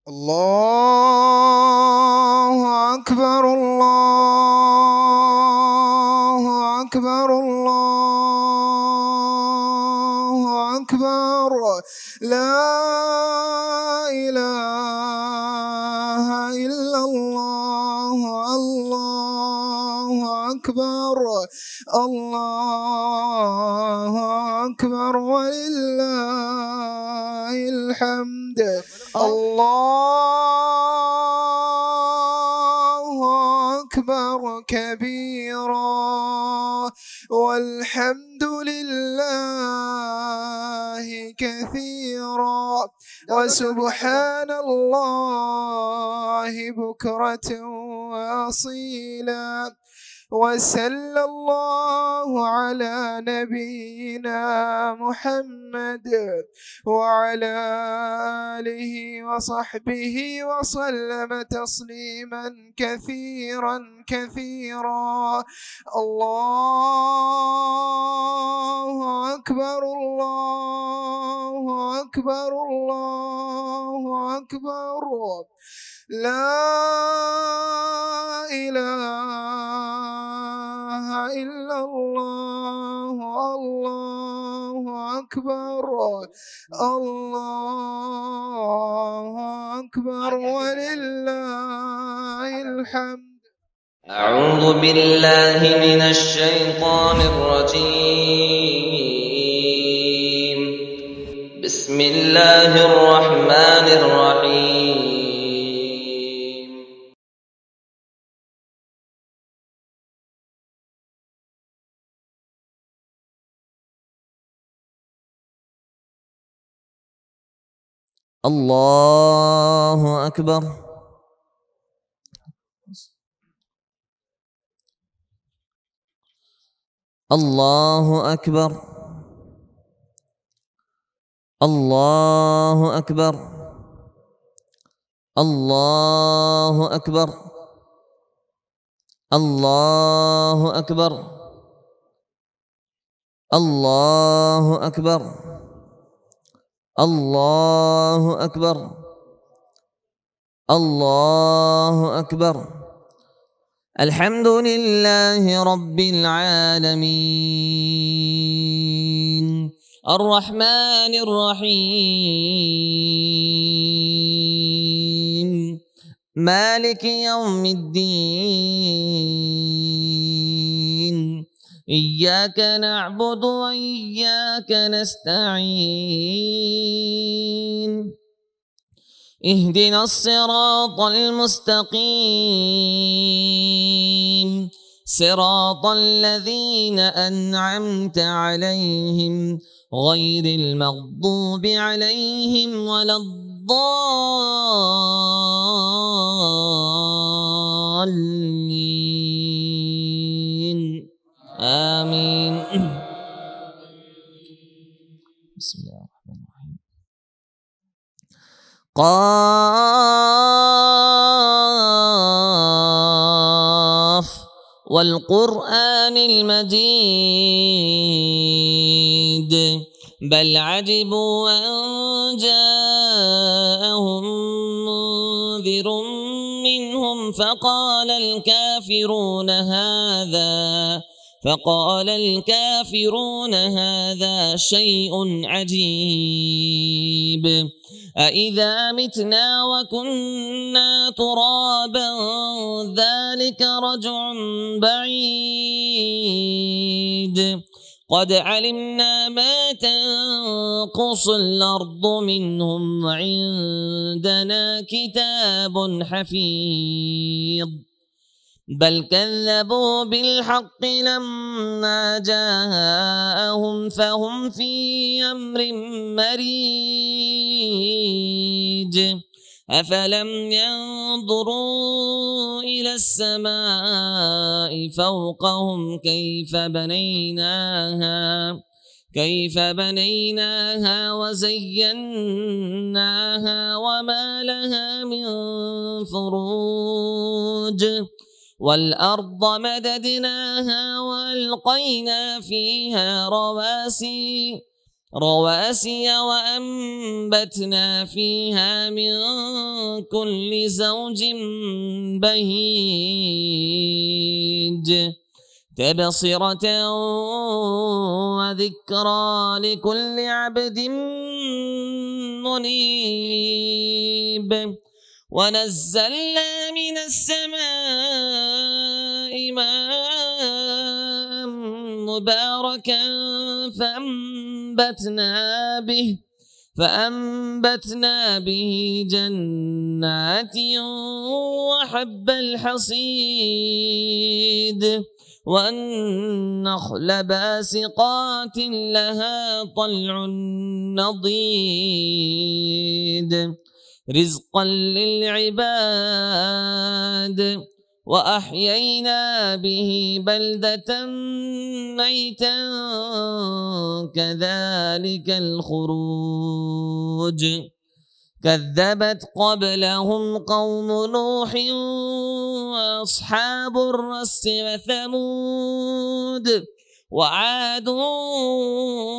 الله أكبر الله أكبر الله أكبر لا إله إلا الله الله أكبر الله أكبر ولله الحمد الله أكبر كبيرا والحمد لله كثيرا وسبحان الله بكرة وأصيلا وصلى الله على نبينا محمد وعلى آله وصحبه وسلم تسليما كثيرا كثيرا. الله أكبر الله أكبر الله أكبر لا إله إلا الله الله أكبر الله أكبر ولله الحمد. أعوذ بالله من الشيطان الرجيم. بسم الله الرحمن الرحيم. الله أكبر الله أكبر الله أكبر الله أكبر الله أكبر الله أكبر الله أكبر الله أكبر. الحمد لله رب العالمين الرحمن الرحيم مالك يوم الدين إياك نعبد وإياك نستعين اهدنا الصراط المستقيم صراط الذين أنعمت عليهم غير المغضوب عليهم ولا الضالين آمين. بسم الله الرحمن الرحيم. قاف والقرآن المجيد بل عجبوا أن جاءهم منذر منهم فقال الكافرون هذا شيء عجيب أإذا متنا وكنا ترابا ذلك رجع بعيد قد علمنا ما تنقص الأرض منهم وعندنا كتاب حفيظ بل كذبوا بالحق لما جاءهم فهم في أمر مريج أفلم ينظروا إلى السماء فوقهم كيف بنيناها وزيناها وما لها من فروج والأرض مددناها وألقينا فيها رواسي رواسي وأنبتنا فيها من كل زوج بهيج تبصرة وذكرى لكل عبد منيب ونزلنا من السماء ماء مباركا فأنبتنا به جنات وحب الحصيد والنخل باسقات لها طلع نضيد رزقا للعباد وأحيينا به بلدة ميتا كذلك الخروج كذبت قبلهم قوم نوح وأصحاب الرس وثمود وعاد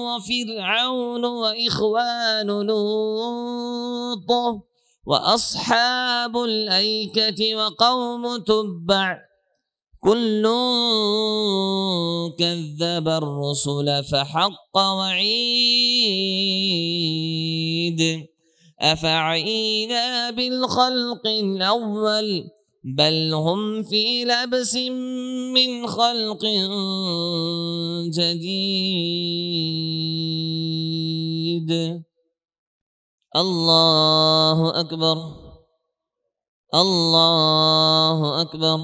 وفرعون وإخوان لوط وأصحاب الأيكة وقوم تبع كل كذب الرسل فحق وعيد أفعينا بالخلق الأول بل هم في لبس من خلق جديد الله أكبر الله أكبر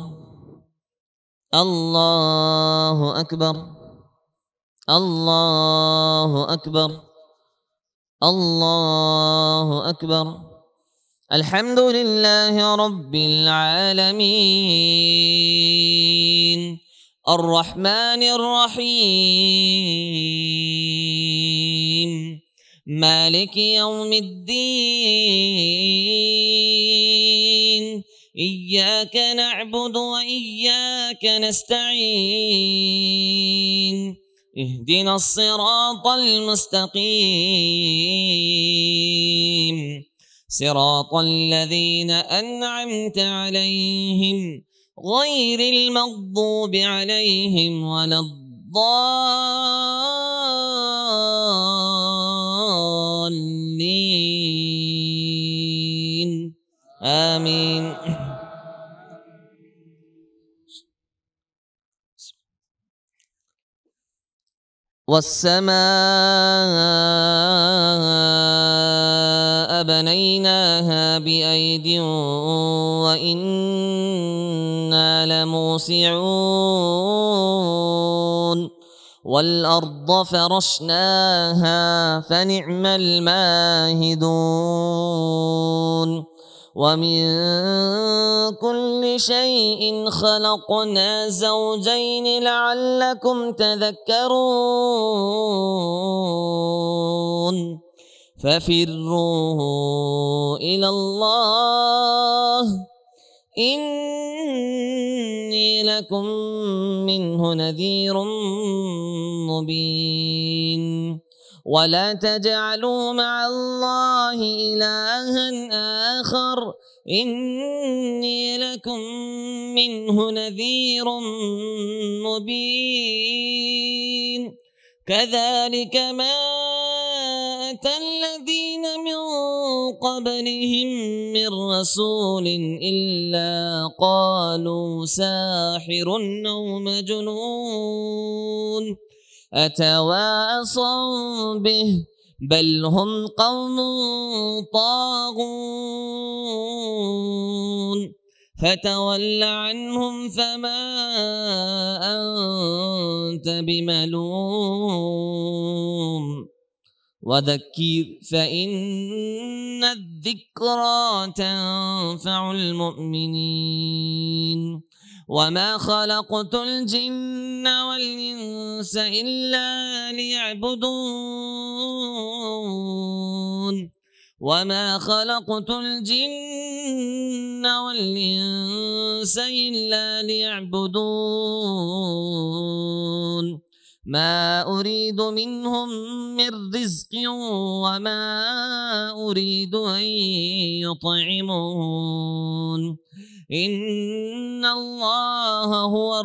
الله أكبر الله أكبر الله أكبر الحمد لله رب العالمين الرحمن الرحيم مالك يوم الدين إياك نعبد وإياك نستعين اهدنا الصراط المستقيم صراط الذين أنعمت عليهم غير المغضوب عليهم ولا الضالين آمين والسماء بنيناها بأيد وإنا لموسعون والأرض فرشناها فنعم الماهدون ومن كل شيء خلقنا زوجين لعلكم تذكرون ففروا إلى الله إني لكم منه نذير مبين ولا تجعلوا مع الله إلها آخر إني لكم منه نذير مبين كذلك ما أتى الذين من قبلهم من رسول إلا قالوا ساحر أو مجنون أتواصوا به بل هم قوم طاغون فتول عنهم فما أنت بملوم وذكر فإن الذكرى تنفع المؤمنين وما خلقت الجن والإنس إلا ليعبدون وما خلقت الجن والإنس إلا ليعبدون ما أريد منهم من رزق وما أريد أن يطعمون إن الله هو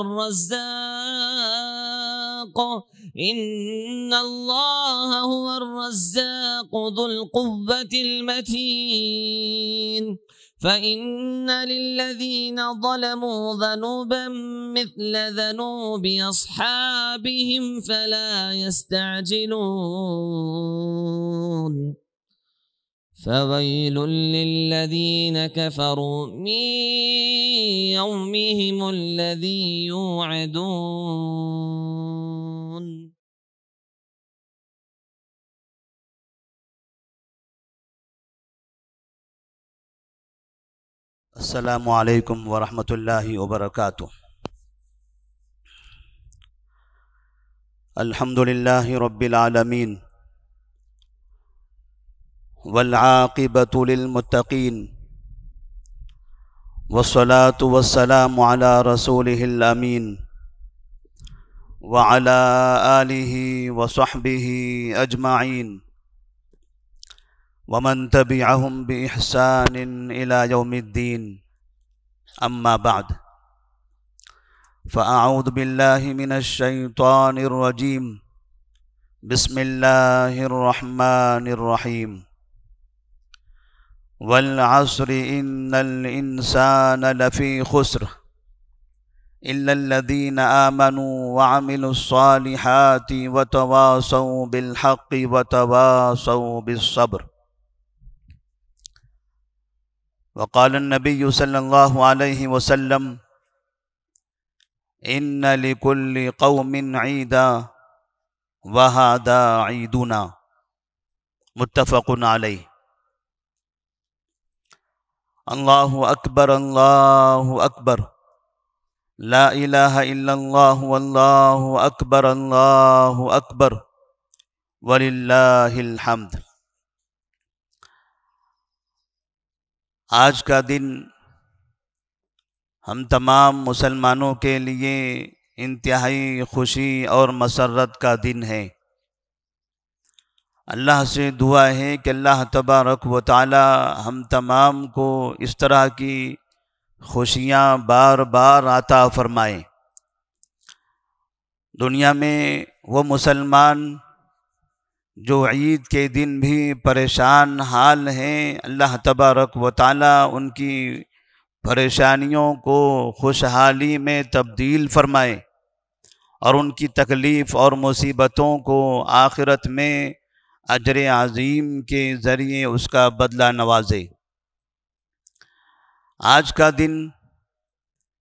الرزاق ذو القوة المتين فإن للذين ظلموا ذنوبا مثل ذنوب أصحابهم فلا يستعجلون فويل للذين كفروا من يومهم الذي يوعدون. السلام علیکم ورحمۃ اللہ وبرکاتہ۔ الحمد للہ رب العالمین والعاقبۃ للمتقین والصلاة والسلام علی رسولہ الامین وعلی آلہ وصحبہ اجمعین ومن تبعهم بإحسان إلى يوم الدين أما بعد فأعوذ بالله من الشيطان الرجيم بسم الله الرحمن الرحيم والعصر إن الإنسان لفي خسر إلا الذين آمنوا وعملوا الصالحات وتواصوا بالحق وتواصوا بالصبر۔ وقال النبي صلى الله عليه وسلم إن لكل قوم عيدا وهذا عيدنا، متفق عليه۔ الله أكبر الله أكبر، لا إله إلا الله والله أكبر الله أكبر ولله الحمد۔ آج کا دن ہم تمام مسلمانوں کے لیے انتہائی خوشی اور مسرت کا دن ہے۔ اللہ سے دعا ہے کہ اللہ تبارک و تعالی ہم تمام کو اس طرح کی خوشیاں بار بار عطا فرمائے۔ دنیا میں وہ مسلمان جو عید کے دن بھی پریشان حال ہیں، اللہ تبارک و تعالی ان کی پریشانیوں کو خوشحالی میں تبدیل فرمائے اور ان کی تکلیف اور مصیبتوں کو آخرت میں اجر عظیم کے ذریعے اس کا بدلہ نوازے۔ آج کا دن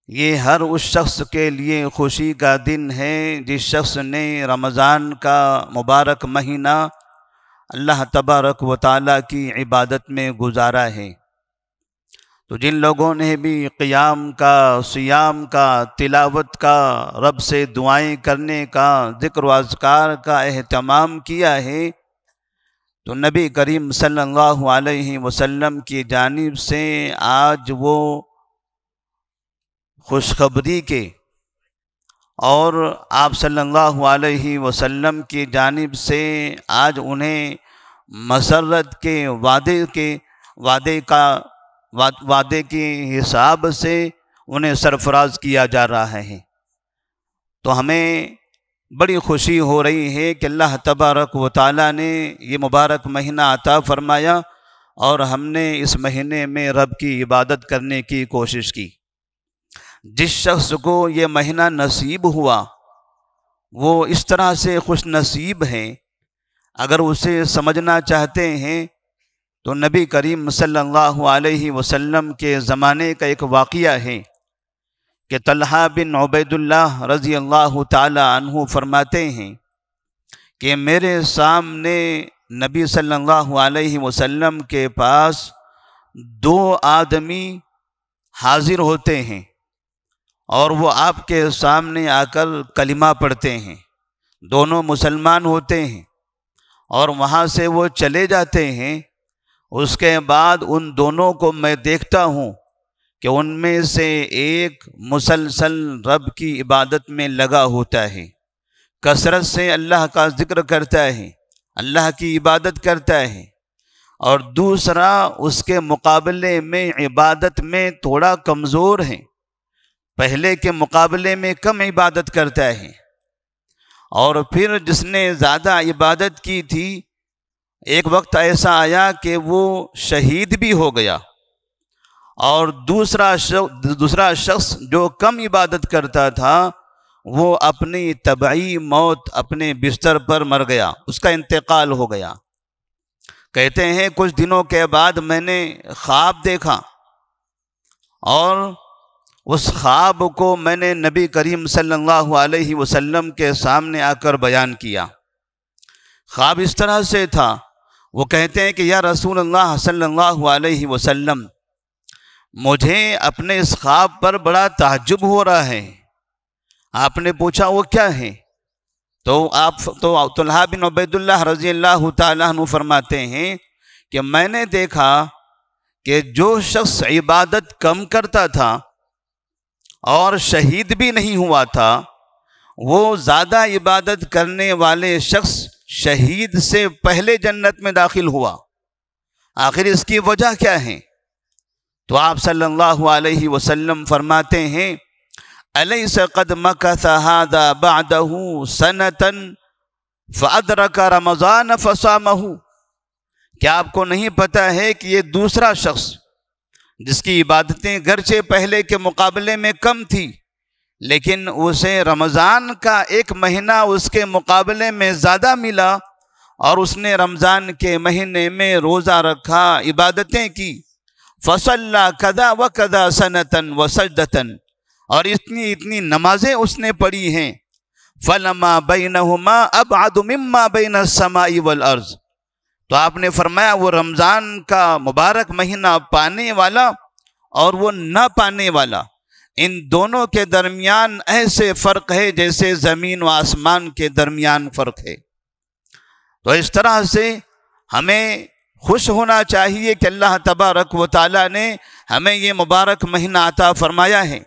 یہ ہر اس شخص کے لیے خوشی کا دن ہے جس شخص نے رمضان کا مبارک مہینہ اللہ تبارک و تعالیٰ کی عبادت میں گزارا ہے۔ تو جن لوگوں نے بھی قیام کا، صیام کا، تلاوت کا، رب سے دعائیں کرنے کا، ذکر و اذکار کا اہتمام کیا ہے، تو نبی کریم صلی اللہ علیہ وسلم کی جانب سے آج وہ خوشخبری کے اور آپ صلی اللہ علیہ وسلم کی جانب سے آج انہیں مسرت کے وعدے کے حساب سے انہیں سرفراز کیا جا رہا ہے۔ تو ہمیں بڑی خوشی ہو رہی ہے کہ اللہ تبارک و تعالیٰ نے یہ مبارک مہینہ عطا فرمایا اور ہم نے اس مہینے میں رب کی عبادت کرنے کی کوشش کی۔ جس شخص کو یہ مہینہ نصیب ہوا وہ اس طرح سے خوش نصیب ہے، اگر اسے سمجھنا چاہتے ہیں تو نبی کریم صلی اللہ علیہ وسلم کے زمانے کا ایک واقعہ ہے کہ طلحہ بن عبید اللہ رضی اللہ تعالی عنہ فرماتے ہیں کہ میرے سامنے نبی صلی اللہ علیہ وسلم کے پاس 2 آدمی حاضر ہوتے ہیں اور وہ آپ کے سامنے آ کر کلمہ پڑھتے ہیں، دونوں مسلمان ہوتے ہیں اور وہاں سے وہ چلے جاتے ہیں۔ اس کے بعد ان دونوں کو میں دیکھتا ہوں کہ ان میں سے ایک مسلسل رب کی عبادت میں لگا ہوتا ہے، کثرت سے اللہ کا ذکر کرتا ہے، اللہ کی عبادت کرتا ہے، اور دوسرا اس کے مقابلے میں عبادت میں تھوڑا کمزور ہے، پہلے کے مقابلے میں کم عبادت کرتا ہے، اور پھر جس نے زیادہ عبادت کی تھی ایک وقت ایسا آیا کہ وہ شہید بھی ہو گیا، اور دوسرا شخص جو کم عبادت کرتا تھا وہ اپنی طبعی موت اپنے بستر پر مر گیا، اس کا انتقال ہو گیا۔ کہتے ہیں کچھ دنوں کے بعد میں نے خواب دیکھا، اور اس خواب کو میں نے نبی کریم صلی اللہ علیہ وسلم کے سامنے آ کر بیان کیا۔ خواب اس طرح سے تھا، وہ کہتے ہیں کہ یا رسول اللہ صلی اللہ علیہ وسلم، مجھے اپنے اس خواب پر بڑا تعجب ہو رہا ہے۔ آپ نے پوچھا وہ کیا ہے؟ تو طلحہ بن عبید اللہ رضی اللہ تعالیٰ عنہ فرماتے ہیں کہ میں نے دیکھا کہ جو شخص عبادت کم کرتا تھا اور شہید بھی نہیں ہوا تھا، وہ زیادہ عبادت کرنے والے شخص شہید سے پہلے جنت میں داخل ہوا۔ آخر اس کی وجہ کیا ہے؟ تو آپ صلی اللہ علیہ وسلم فرماتے ہیں الیس قد مکث ھذا بعدہ سنۃ فادرک رمضان فصامہ، کیا آپ کو نہیں پتہ ہے کہ یہ دوسرا شخص جس کی عبادتیں گرچہ پہلے کے مقابلے میں کم تھی، لیکن اسے رمضان کا ایک مہینہ اس کے مقابلے میں زیادہ ملا، اور اس نے رمضان کے مہینے میں روزہ رکھا، عبادتیں کی، فصلی کذا و کذا سنۃ و سجدۃ، اور اتنی نمازیں اس نے پڑھی ہیں، فلما بینہما ابعد مما بین السماء والارض، تو آپ نے فرمایا وہ رمضان کا مبارک مہینہ پانے والا اور وہ نہ پانے والا، ان دونوں کے درمیان ایسے فرق ہے جیسے زمین و آسمان کے درمیان فرق ہے۔ تو اس طرح سے ہمیں خوش ہونا چاہیے کہ اللہ تبارک و تعالیٰ نے ہمیں یہ مبارک مہینہ عطا فرمایا ہے،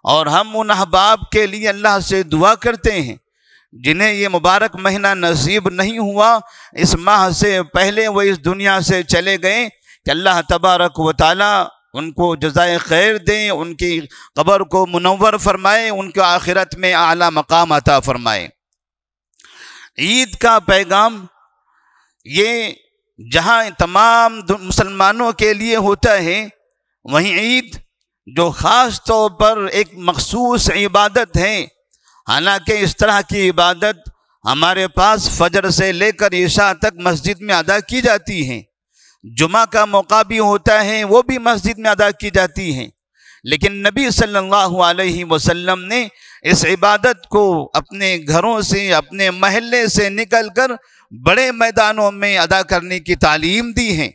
اور ہم ان احباب کے لیے اللہ سے دعا کرتے ہیں جنہیں یہ مبارک مہینہ نصیب نہیں ہوا، اس ماہ سے پہلے وہ اس دنیا سے چلے گئے، کہ اللہ تبارک و تعالیٰ ان کو جزائے خیر دیں، ان کی قبر کو منور فرمائے، ان کے آخرت میں اعلیٰ مقام عطا فرمائے۔ عید کا پیغام یہ جہاں تمام مسلمانوں کے لیے ہوتا ہے، وہیں عید جو خاص طور پر ایک مخصوص عبادت ہے، حالانکہ اس طرح کی عبادت ہمارے پاس فجر سے لے کر عشاء تک مسجد میں ادا کی جاتی ہیں، جمعہ کا موقع بھی ہوتا ہے وہ بھی مسجد میں ادا کی جاتی ہیں، لیکن نبی صلی اللہ علیہ وسلم نے اس عبادت کو اپنے گھروں سے، اپنے محلے سے نکل کر بڑے میدانوں میں ادا کرنے کی تعلیم دی ہے۔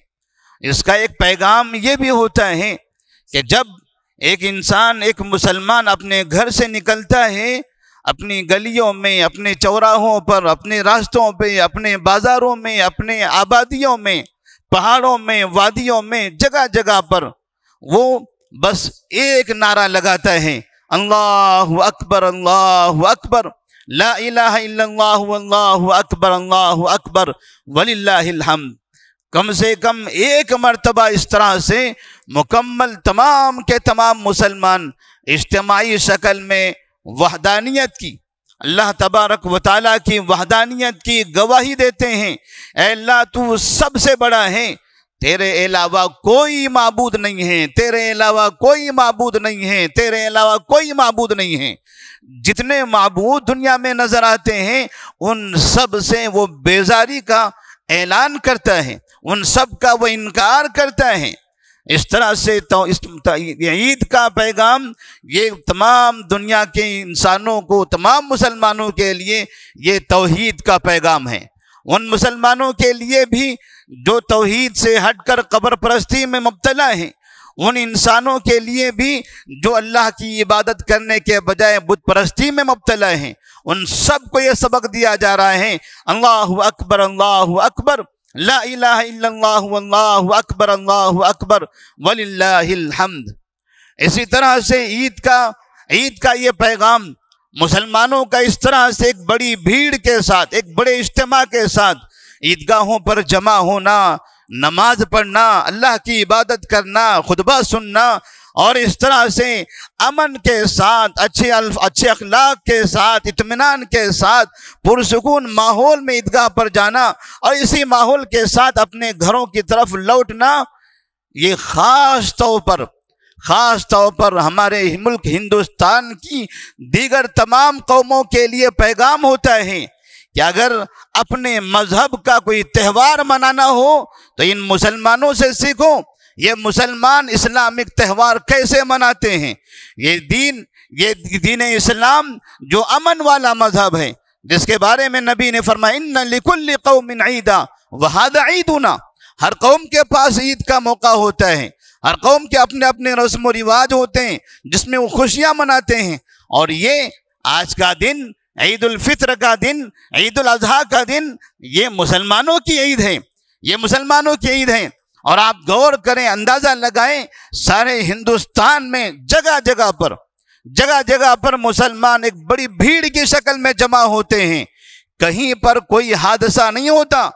اس کا ایک پیغام یہ بھی ہوتا ہے کہ جب ایک انسان، ایک مسلمان اپنے گھر سے نکلتا ہے، اپنی گلیوں میں، اپنے چوراہوں پر، اپنے راستوں پہ، اپنے بازاروں میں، اپنے آبادیوں میں، پہاڑوں میں، وادیوں میں، جگہ جگہ پر وہ بس ایک نعرہ لگاتا ہے، اللہ اکبر، اللہ اکبر، لا الہ الا اللہ، واللہ اکبر، اللہ اکبر، وللہ الحمد۔ کم سے کم ایک مرتبہ اس طرح سے مکمل تمام کے تمام مسلمان اجتماعی شکل میں وحدانیت کی، اللہ تبارک و تعالیٰ کی وحدانیت کی گواہی دیتے ہیں، اے اللہ تو سب سے بڑا ہے، تیرے علاوہ کوئی معبود نہیں ہے، تیرے علاوہ کوئی معبود نہیں ہے، تیرے علاوہ کوئی معبود نہیں ہے۔ جتنے معبود دنیا میں نظر آتے ہیں ان سب سے وہ بیزاری کا اعلان کرتا ہے، ان سب کا وہ انکار کرتا ہے۔ اس طرح سے عید کا پیغام یہ تمام دنیا کے انسانوں کو، تمام مسلمانوں کے لیے یہ توحید کا پیغام ہے۔ ان مسلمانوں کے لیے بھی جو توحید سے ہٹ کر قبر پرستی میں مبتلا ہیں، ان انسانوں کے لیے بھی جو اللہ کی عبادت کرنے کے بجائے بت پرستی میں مبتلا ہیں، ان سب کو یہ سبق دیا جا رہا ہے، اللہ اکبر، اللہ اکبر، لا الہ الا اللہ، واللہ اکبر، اللہ اکبر، وللہ الحمد۔ اسی طرح سے عید کا یہ پیغام مسلمانوں کا اس طرح سے ایک بڑی بھیڑ کے ساتھ، ایک بڑے اجتماع کے ساتھ عیدگاہوں پر جمع ہونا، نماز پڑھنا، اللہ کی عبادت کرنا، خطبہ سننا، اور اس طرح سے امن کے ساتھ، اچھے اخلاق کے ساتھ، اطمینان کے ساتھ، پرسکون ماحول میں عیدگاہ پر جانا اور اسی ماحول کے ساتھ اپنے گھروں کی طرف لوٹنا، یہ خاص طور پر ہمارے ملک ہندوستان کی دیگر تمام قوموں کے لیے پیغام ہوتا ہے کہ اگر اپنے مذہب کا کوئی تہوار منانا ہو تو ان مسلمانوں سے سیکھو، یہ مسلمان اسلامک تہوار کیسے مناتے ہیں۔ یہ دین اسلام جو امن والا مذہب ہے، جس کے بارے میں نبی نے فرمایا ان لکل قوم عیدا وہذا عیدنا، ہر قوم کے پاس عید کا موقع ہوتا ہے، ہر قوم کے اپنے اپنے رسم و رواج ہوتے ہیں جس میں وہ خوشیاں مناتے ہیں، اور یہ آج کا دن، عید الفطر کا دن، عید الاضحیٰ کا دن، یہ مسلمانوں کی عید ہے، یہ مسلمانوں کی عید ہے۔ اور آپ غور کریں، اندازہ لگائیں، سارے ہندوستان میں جگہ جگہ پر مسلمان ایک بڑی بھیڑ کی شکل میں جمع ہوتے ہیں، کہیں پر کوئی حادثہ نہیں ہوتا،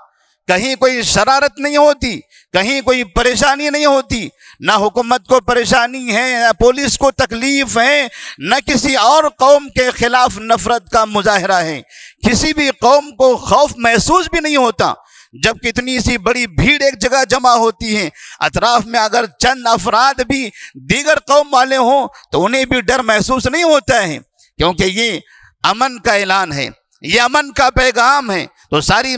کہیں کوئی شرارت نہیں ہوتی، کہیں کوئی پریشانی نہیں ہوتی، نہ حکومت کو پریشانی ہے، نہ پولیس کو تکلیف ہے، نہ کسی اور قوم کے خلاف نفرت کا مظاہرہ ہے، کسی بھی قوم کو خوف محسوس بھی نہیں ہوتا۔ جب کتنی سی بڑی بھیڑ ایک جگہ جمع ہوتی ہے، اطراف میں اگر چند افراد بھی دیگر قوم والے ہوں تو انہیں بھی ڈر محسوس نہیں ہوتا ہے، کیونکہ یہ امن کا اعلان ہے، یہ امن کا پیغام ہے۔ تو ساری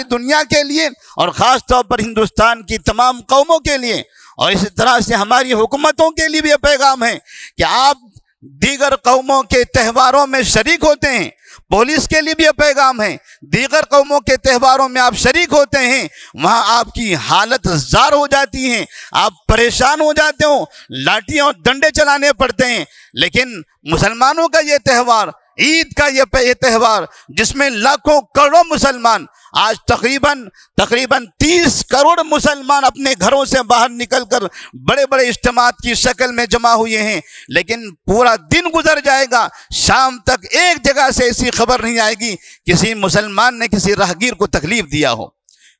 دنیا کے لیے اور خاص طور پر ہندوستان کی تمام قوموں کے لیے اور اسی طرح سے ہماری حکومتوں کے لیے بھی یہ پیغام ہے کہ آپ دیگر قوموں کے تہواروں میں شریک ہوتے ہیں۔ پولیس کے لیے بھی یہ پیغام ہے، دیگر قوموں کے تہواروں میں آپ شریک ہوتے ہیں، وہاں آپ کی حالت زار ہو جاتی ہے، آپ پریشان ہو جاتے ہو، لاٹھیاں اور ڈنڈے چلانے پڑتے ہیں، لیکن مسلمانوں کا یہ تہوار، عید کا یہ تہوار، جس میں لاکھوں کروڑوں مسلمان، آج تقریباً 30 کروڑ مسلمان اپنے گھروں سے باہر نکل کر بڑے بڑے اجتماعات کی شکل میں جمع ہوئے ہیں، لیکن پورا دن گزر جائے گا، شام تک ایک جگہ سے ایسی خبر نہیں آئے گی کسی مسلمان نے کسی راہگیر کو تکلیف دیا ہو،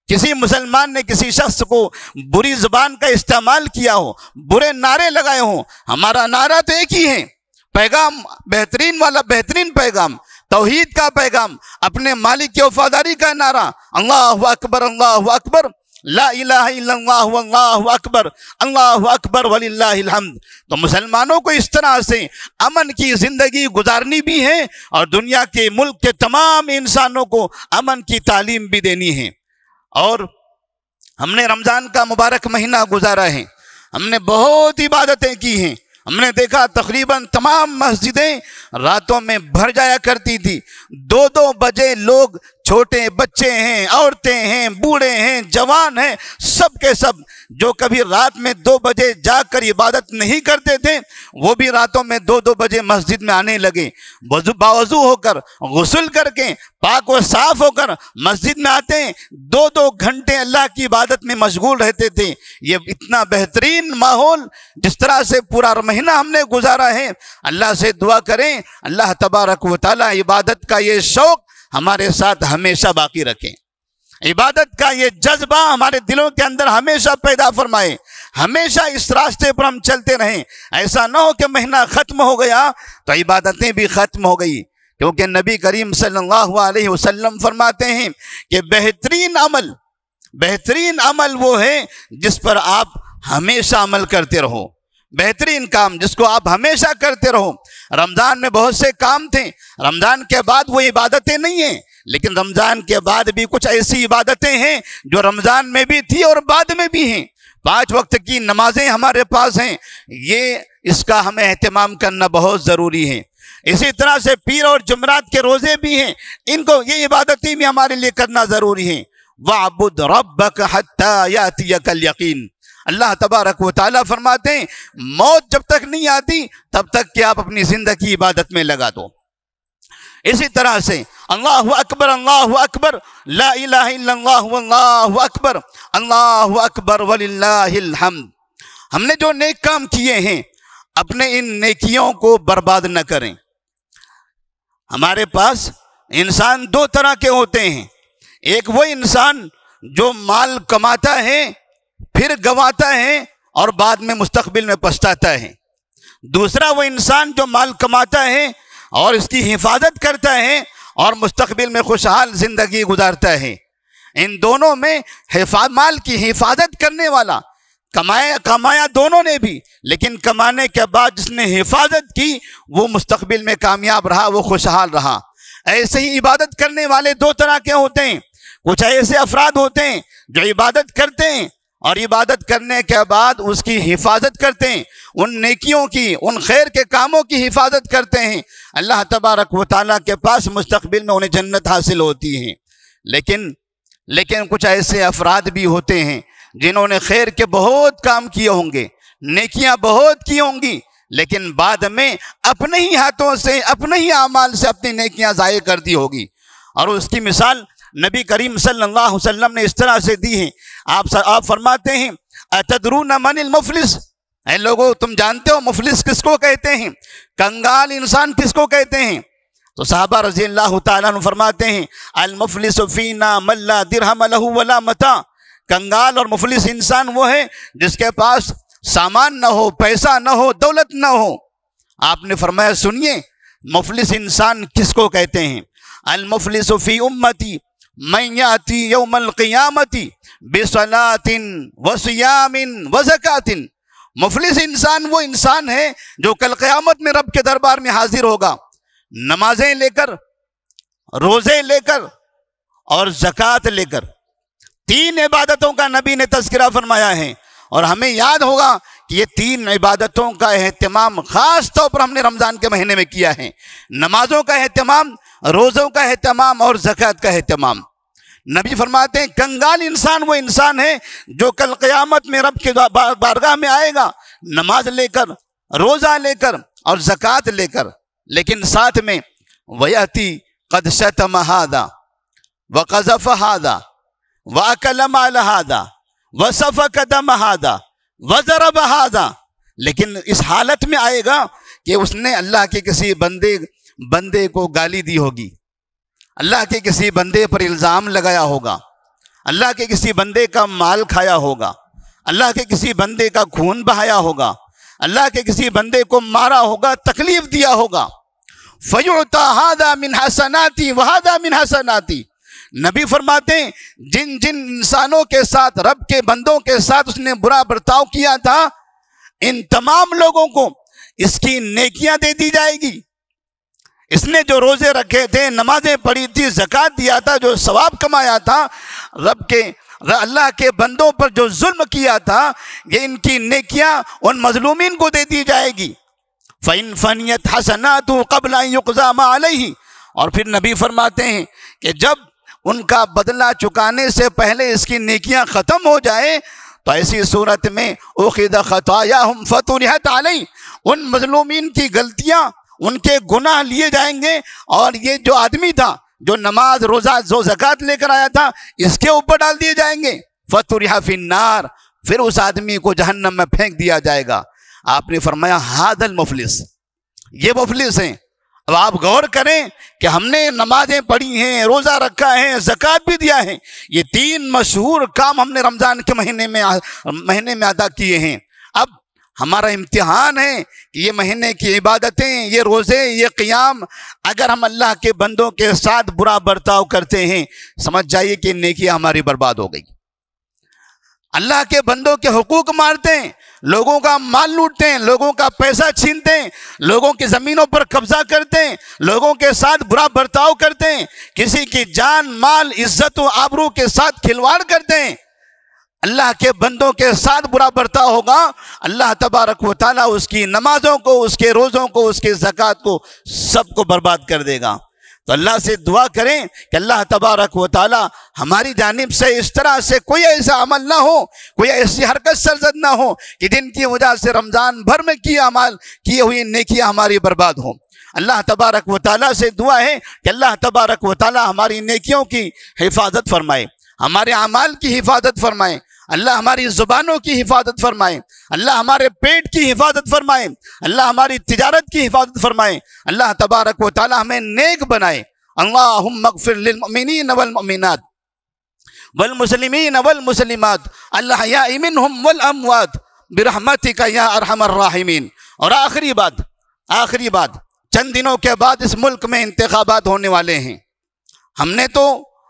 کسی مسلمان نے کسی شخص کو بری زبان کا استعمال کیا ہو، برے نعرے لگائے ہوں۔ ہمارا نعرہ تو ایک ہی ہے، پیغام بہترین پیغام، توحید کا پیغام، اپنے مالک کی وفاداری کا نعرہ، اللہ اکبر اللہ اکبر، لا الہ الا اللہ واللہ اکبر، اللہ اکبر وللہ الحمد۔ تو مسلمانوں کو اس طرح سے امن کی زندگی گزارنی بھی ہے اور دنیا کے ملک کے تمام انسانوں کو امن کی تعلیم بھی دینی ہے۔ اور ہم نے رمضان کا مبارک مہینہ گزارا ہے، ہم نے بہت عبادتیں کی ہیں، ہم نے دیکھا تقریباً تمام مسجدیں راتوں میں بھر جایا کرتی تھی، 2 بجے لوگ، چھوٹے بچے ہیں، عورتیں ہیں، بوڑھے ہیں، جوان ہیں، سب کے سب جو کبھی رات میں 2 بجے جا کر عبادت نہیں کرتے تھے وہ بھی راتوں میں 2 بجے مسجد میں آنے لگے، باوضو ہو کر، غسل کر کے، پاک و صاف ہو کر مسجد میں آتے ہیں، 2 گھنٹے اللہ کی عبادت میں مشغول رہتے تھے۔ یہ اتنا بہترین ماحول جس طرح سے پورا مہینہ ہم نے گزارا ہے، اللہ سے دعا کریں اللہ تبارک و تعالی عبادت کا یہ شوق ہمارے ساتھ ہمیشہ باقی رکھیں، عبادت کا یہ جذبہ ہمارے دلوں کے اندر ہمیشہ پیدا فرمائے، ہمیشہ اس راستے پر ہم چلتے رہیں۔ ایسا نہ ہو کہ مہینہ ختم ہو گیا تو عبادتیں بھی ختم ہو گئی، کیونکہ نبی کریم صلی اللہ علیہ وسلم فرماتے ہیں کہ بہترین عمل وہ ہے جس پر آپ ہمیشہ عمل کرتے رہو، بہترین کام جس کو آپ ہمیشہ کرتے رہو۔ رمضان میں بہت سے کام تھے، رمضان کے بعد وہ عبادتیں نہیں ہیں، لیکن رمضان کے بعد بھی کچھ ایسی عبادتیں ہیں جو رمضان میں بھی تھی اور بعد میں بھی ہیں۔ 5 وقت کی نمازیں ہمارے پاس ہیں، اس کا ہمیں اہتمام کرنا بہت ضروری ہے۔ اسی طرح سے پیر اور جمعرات کے روزے بھی ہیں، یہ عبادتیں بھی ہمارے لیے کرنا ضروری ہیں۔ وَاعْبُدْ رَبَّكَ حَتَّى يَأْتِيَكَ الْيَقِينُ، اللہ تبارک و تعالیٰ فرماتے ہیں موت جب تک نہیں آتی تب تک کہ آپ اپنی زندگی عبادت میں لگا دو۔ اسی طرح سے اللہ اکبر لا الہ الا اللہ واللہ اکبر، اللہ اکبر وللہ الحمد۔ ہم نے جو نیک کام کیے ہیں اپنے ان نیکیوں کو برباد نہ کریں، ہمارے پاس انسان دو طرح کے ہوتے ہیں. ایک وہ انسان جو مال کماتا ہے پھر گنواتا ہے اور بعد میں مستقبل میں پچھتاتا ہے. دوسرا وہ انسان جو مال کماتا ہے اور اس کی حفاظت کرتا ہے اور مستقبل میں خوشحال زندگی گزارتا ہے. ان دونوں میں مال کی حفاظت کرنے والا کمایا دونوں نے بھی، لیکن کمانے کے بعد جس نے حفاظت کی وہ مستقبل میں کامیاب رہا، وہ خوشحال رہا. ایسے ہی عبادت کرنے والے دو طرح کے ہوتے ہیں. کچھ ایسے افراد ہوتے ہیں جو عبادت کرتے ہیں اور عبادت کرنے کے بعد اس کی حفاظت کرتے ہیں، ان نیکیوں کی، ان خیر کے کاموں کی حفاظت کرتے ہیں. اللہ تبارک و تعالیٰ کے پاس مستقبل میں انہیں جنت حاصل ہوتی ہے. لیکن کچھ ایسے افراد بھی ہوتے ہیں جنہوں نے خیر کے بہت کام کیے ہوں گے، نیکیاں بہت کی ہوں گی، لیکن بعد میں اپنے ہی ہاتھوں سے، اپنے ہی اعمال سے اپنی نیکیاں ضائع کر دی ہوگی. اور اس کی مثال نبی کریم صلی اللہ علیہ وسلم نے اس طرح سے دی ہے. آپ فرماتے ہیں اتدرون من المفلس، اے لوگو تم جانتے ہو مفلس کس کو کہتے ہیں، کنگال انسان کس کو کہتے ہیں؟ تو صحابہ رضی اللہ تعالیٰ عنہ فرماتے ہیں المفلس فینا من لا درہم لہ ولا متاع. کنگال اور مفلس انسان وہ ہے جس کے پاس سامان نہ ہو، پیسہ نہ ہو، دولت نہ ہو. آپ نے فرمایا سنیے مفلس انسان کس کو کہتے ہیں. المفلس فی امتی من یاتی یوم القیامت بصلاۃ وصیام وزکاۃ. مفلس انسان وہ انسان ہے جو کل قیامت میں رب کے دربار میں حاضر ہوگا، نمازیں لے کر، روزے لے کر اور زکوٰۃ لے کر. 3 عبادتوں کا نبی نے تذکرہ فرمایا ہے. اور ہمیں یاد ہوگا کہ یہ 3 عبادتوں کا اہتمام خاص طور پر ہم نے رمضان کے مہینے میں کیا ہے. نمازوں کا اہتمام، روزوں کا اہتمام اور زکوٰۃ کا اہتمام. نبی فرماتے ہیں کنگال انسان وہ انسان ہے جو کل قیامت میں رب کے بارگاہ میں آئے گا نماز لے کر، روزہ لے کر اور زکوٰۃ لے کر، لیکن ساتھ میں وَيَأْتِي قَدْ شَتَمَ هَذَا وَقَذَفَ هَذَا وَأَكَلَ مَالَ هَذَا وَسَفَكَ دَمَ هَذَا وَضَرَبَ هَذَا. لیکن اس حالت میں آئے گا کہ اس نے اللہ کے کسی بندے کو گالی دی ہوگی، اللہ کے کسی بندے پر الزام لگایا ہوگا، اللہ کے کسی بندے کا مال کھایا ہوگا، اللہ کے کسی بندے کا خون بہایا ہوگا، اللہ کے کسی بندے کو مارا ہوگا، تکلیف دیا ہوگا. فَيُعْتَى هَذَا مِنْ حَسَنَاتِي وَهَذَا مِنْ حَسَنَاتِي. نبی فرماتے ہیں جن انسانوں کے ساتھ، رب کے بندوں کے ساتھ اس نے برا برتاؤ کیا تھا، ان تمام لوگوں کو اس کی نیکیاں دے دی جائے گی. اس نے جو روزے رکھے تھے، نمازیں پڑھی تھی، زکوٰۃ دیا تھا، جو ثواب کمایا تھا، اللہ کے بندوں پر جو ظلم کیا تھا، یہ ان کی نیکیاں ان مظلومین کو دے دی جائے گی. فَإِنْ فَنِيَتْ حَسَنَاتُ قَبْلَ أَنْ يُقْضَى مَا عَلَيْهِ. اور پھر نبی فرماتے ہیں کہ جب ان کا بدلہ چکانے سے پہلے اس کی نیکیاں ختم ہو جائے تو ایسی صورت میں اُخِذَ خَطَايَاهُمْ فَطُرِحَتْ عَلَيْهِ. ان مظلومین کی غلطیاں، ان کے گناہ لیے جائیں گے، اور یہ جو آدمی تھا جو نماز، روزہ، زکوٰۃ لے کر آیا تھا، اس کے اوپر ڈال دیے جائیں گے. فَطُرِحَ فِي النَّارِ. پھر اس آدمی کو جہنم میں پھینک دیا جائے گا. آپ نے فرمایا هَذَا الْمُفْلِسُ. یہ مفلس ہیں. اب آپ غور کریں کہ ہم نے نمازیں پڑھی ہیں، روزہ رکھا ہے، زکوٰۃ بھی دیا ہے، یہ 3 مشہور کام ہم نے رمضان کے مہینے میں ادا کیے ہیں. اب ہمارا امتحان ہے کہ یہ مہینے کی عبادتیں، یہ روزے، یہ قیام، اگر ہم اللہ کے بندوں کے ساتھ برا برتاؤ کرتے ہیں، سمجھ جائیے کہ نیکیاں ہماری برباد ہو گئی. اللہ کے بندوں کے حقوق مارتے ہیں، لوگوں کا مال لوٹتے ہیں، لوگوں کا پیسہ چھینتے ہیں، لوگوں کی زمینوں پر قبضہ کرتے ہیں، لوگوں کے ساتھ برا برتاؤ کرتے ہیں، کسی کی جان، مال، عزت و آبرو کے ساتھ کھلواڑ کرتے ہیں. اللہ کے بندوں کے ساتھ برا برتاؤ ہوگا، اللہ تبارک و تعالیٰ اس کی نمازوں کو، اس کے روزوں کو، اس کے زکوٰۃ کو، سب کو برباد کر دے گا. تو اللہ سے دعا کریں کہ اللہ تبارک و تعالیٰ ہماری جانب سے اس طرح سے کوئی ایسا عمل نہ ہو، کوئی ایسی حرکت سرزد نہ ہو کہ جن کی وجہ سے رمضان بھر میں کیے ہوئی نیکیاں ہماری برباد ہوں. اللہ تبارک و تعالیٰ سے دعا ہے کہ اللہ تبارک و تعالیٰ ہماری نیکیوں کی حفاظت فرمائے، ہمارے اعمال کی حفاظت فرمائے. اللہ ہماری زبانوں کی حفاظت فرمائے، اللہ ہمارے پیٹ کی حفاظت فرمائے، اللہ ہماری تجارت کی حفاظت فرمائے، اللہ تبارک و تعالی ہمیں نیک بنائے۔ اللہم اغفر للمؤمنین والمؤمنات والمسلمین والمسلمات الاحیاء منہم والاموات برحمتک یا ارحم الراحمین۔ اور آخری بات، چند دنوں کے بعد اس ملک میں انتخابات ہونے والے ہیں۔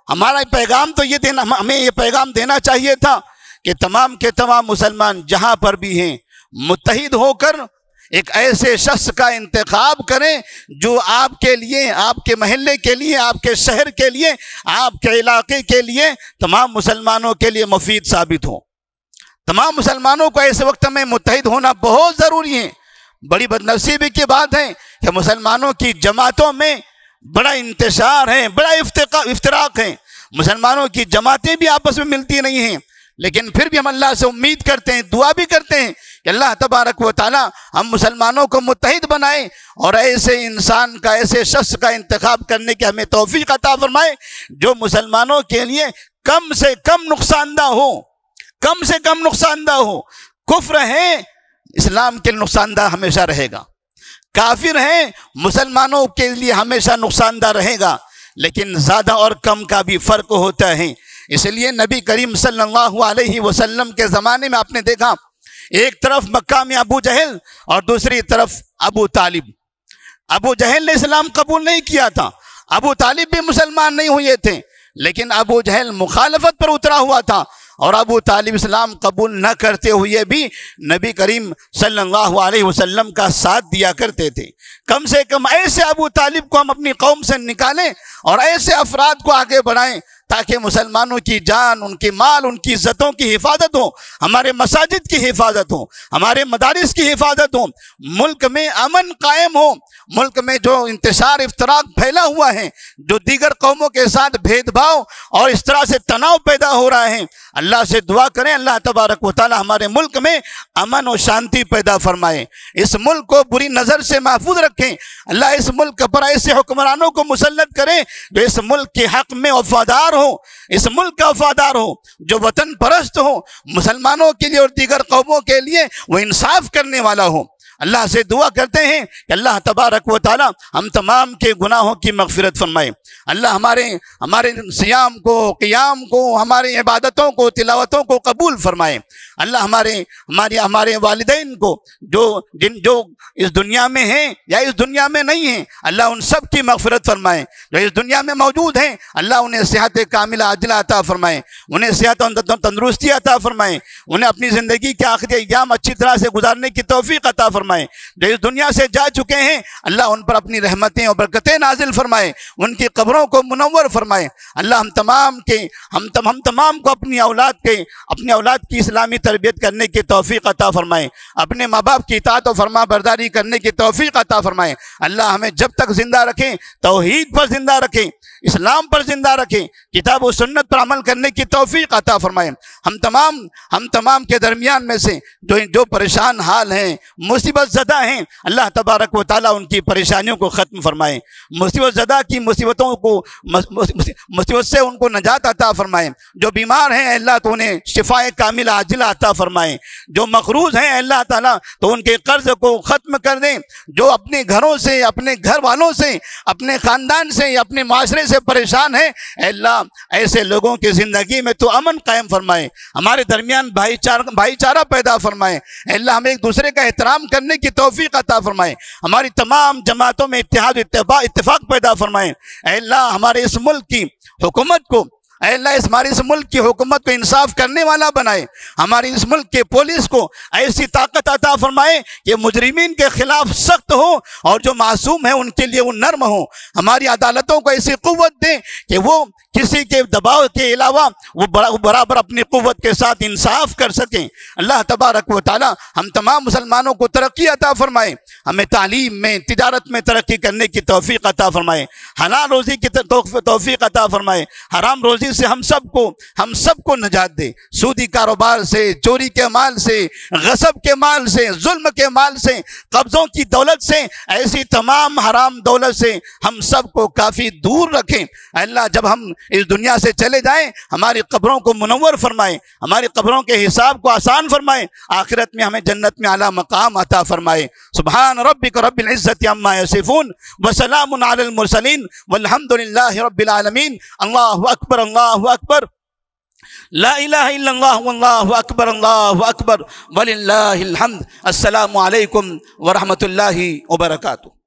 ہمارا پیغام تو ہمیں یہ پیغام دینا چاہیے تھا کہ تمام کے تمام مسلمان جہاں پر بھی ہیں متحد ہو کر ایک ایسے شخص کا انتخاب کریں جو آپ کے لیے، آپ کے محلے کے لیے، آپ کے شہر کے لیے، آپ کے علاقے کے لیے، تمام مسلمانوں کے لیے مفید ثابت ہو۔ تمام مسلمانوں کو ایسے وقت میں متحد ہونا بہت ضروری ہے۔ بڑی بدنصیبی کی بات ہے کہ مسلمانوں کی جماعتوں میں بڑا انتشار ہے، بڑا افتراق ہے، مسلمانوں کی جماعتیں بھی آپس میں ملتی نہیں ہیں، لیکن پھر بھی ہم اللہ سے امید کرتے ہیں، دعا بھی کرتے ہیں کہ اللہ تبارک و تعالی ہم مسلمانوں کو متحد بنائے اور ایسے انسان کا، ایسے شخص کا انتخاب کرنے کی ہمیں توفیق عطا فرمائے جو مسلمانوں کے لیے کم سے کم نقصان دہ ہو، کم سے کم نقصان دہ ہو۔ کفر ہے، اسلام کے لیے نقصان دہ ہمیشہ رہے گا، کافر ہیں، مسلمانوں کے لیے ہمیشہ نقصان دہ رہے گا، لیکن زیادہ اور کم کا بھی فرق ہوتا ہے۔ اس لیے نبی کریم صلی اللہ علیہ وسلم کے زمانے میں آپ نے دیکھا، ایک طرف مکہ میں ابو جہل اور دوسری طرف ابو طالب۔ ابو جہل نے اسلام قبول نہیں کیا تھا، ابو طالب بھی مسلمان نہیں ہوئے تھے، لیکن ابو جہل مخالفت پر اترا ہوا تھا اور ابو طالب اسلام قبول نہ کرتے ہوئے بھی نبی کریم صلی اللہ علیہ وسلم کا ساتھ دیا کرتے تھے۔ کم سے کم ایسے ابو طالب کو ہم اپنی قوم سے نکالیں اور ایسے افراد کو آگے بڑھائیں تاکہ مسلمانوں کی جان، ان کی مال، ان کی عزتوں کی حفاظت ہو، ہمارے مساجد کی حفاظت ہو، ہمارے مدارس کی حفاظت ہو، ملک میں امن قائم ہو۔ ملک میں جو انتشار افتراق پھیلا ہوا ہے، جو دیگر قوموں کے ساتھ بھید بھاؤ اور اس طرح سے تناؤ پیدا ہو رہا ہے، اللہ سے دعا کریں اللہ تبارک و تعالی ہمارے ملک میں امن و شانتی پیدا فرمائے، اس ملک کو بری نظر سے محفوظ رکھیں۔ اللہ اس ملک پر ایسے حکمرانوں کو مسلط کریں جو اس ملک کے حق میں وفادار ہو، اس ملک کا وفادار ہو، جو وطن پرست ہو، مسلمانوں کے لیے اور دیگر قوموں کے لیے وہ انصاف کرنے والا ہو۔ اللہ سے دعا کرتے ہیں کہ اللہ تبارک و تعالی ہم تمام کے گناہوں کی مغفرت فرمائے۔ اللہ ہمارے صیام کو، قیام کو، ہماری عبادتوں کو، تلاوتوں کو قبول فرمائے۔ اللہ ہمارے والدین کو جو اس دنیا میں ہیں یا اس دنیا میں نہیں ہیں، اللہ ان سب کی مغفرت فرمائے۔ جو اس دنیا میں موجود ہیں، اللہ انہیں صحت کاملہ عاجلہ عطا فرمائے، انہیں صحت و تندرستی عطا فرمائے، انہیں اپنی زندگی کے آخری ایام اچھی طرح سے گزارنے کی توفیق عطا فرمائے۔ جو اس دنیا سے جا چکے ہیں، اللہ ان پر اپنی رحمتیں اور برکتیں نازل فرمائے، ان کی قبروں کو منور فرمائے۔ اللہ ہم تمام کو اپنی اولاد کی اسلامی تربیت کرنے کی توفیق عطا فرمائے، اپنے ماں باپ کی اطاعت و فرما برداری کرنے کی توفیق عطا فرمائے۔ اللہ ہمیں جب تک زندہ رکھیں توحید پر زندہ رکھیں، اسلام پر زندہ رکھیں، کتاب و سنت پر عمل کرنے کی توفیق عطا فرمائے۔ ہم تمام کے درمیان میں سے جو پریشان حال ہیں، مصیبت زدہ ہیں، اللہ تبارک و تعالیٰ ان کی پریشانیوں کو ختم فرمائے، مصیبت زدہ کی مصیبت سے ان کو نجات عطا فرمائے۔ جو بیمار ہیں اللہ تو انہیں شفاء کاملہ عاجلہ عطا فرمائے، جو مقروض ہیں اللہ تعالیٰ تو ان کے قرض کو ختم کر دیں، جو اپنے گھروں سے، اپنے گھر والوں سے، اپنے خاندان سے، اپنے معاشرے سے پریشان ہیں، اے اللہ ایسے لوگوں کی زندگی میں تو امن قائم فرمائے، ہمارے درمیان بھائی چارہ پیدا فرمائے، اے اللہ ہمیں ایک دوسرے کا احترام کرنے کی توفیق عطا فرمائے، ہماری تمام جماعتوں میں اتحاد اتفاق پیدا فرمائے۔ اے اللہ ہمارے اس ملک کی حکومت کو، اے اللہ ہمارے اس ملک کی حکومت کو انصاف کرنے والا بنائے، ہماری اس ملک کے پولیس کو ایسی طاقت عطا فرمائے کہ مجرمین کے خلاف سخت ہو اور جو معصوم ہیں ان کے لیے وہ نرم ہو، ہماری عدالتوں کو ایسی قوت دیں کہ وہ کسی کے دباؤ کے علاوہ وہ برابر اپنی قوت کے ساتھ انصاف کر سکیں۔ اللہ تبارک و تعالی ہم تمام مسلمانوں کو ترقی عطا فرمائے، ہمیں تعلیم میں، تجارت میں ترقی کرنے کی توفیق عطا فرمائے، حلال روزی کی توفیق عطا فرمائے، حرام روزی برائی سے ہم سب کو نجات دے، سودی کاروبار سے، چوری کے مال سے، غصب کے مال سے، ظلم کے مال سے، قبضوں کی دولت سے، ایسی تمام حرام دولت سے ہم سب کو کافی دور رکھیں۔ اللہ جب ہم اس دنیا سے چلے جائیں ہماری قبروں کو منور فرمائے، ہماری قبروں کے حساب کو آسان فرمائے، آخرت میں ہمیں جنت میں اعلیٰ مقام عطا فرمائے۔ سبحان ربک رب العزت عما یصفون وسلام علی المرسلین والحمد للہ رب العالمین۔ اللہ اکبر، اللہ اکبر، لا الہ الا اللہ واللہ اکبر، اللہ اکبر وللہ الحمد۔ السلام علیکم ورحمۃ اللہ وبرکاتہ۔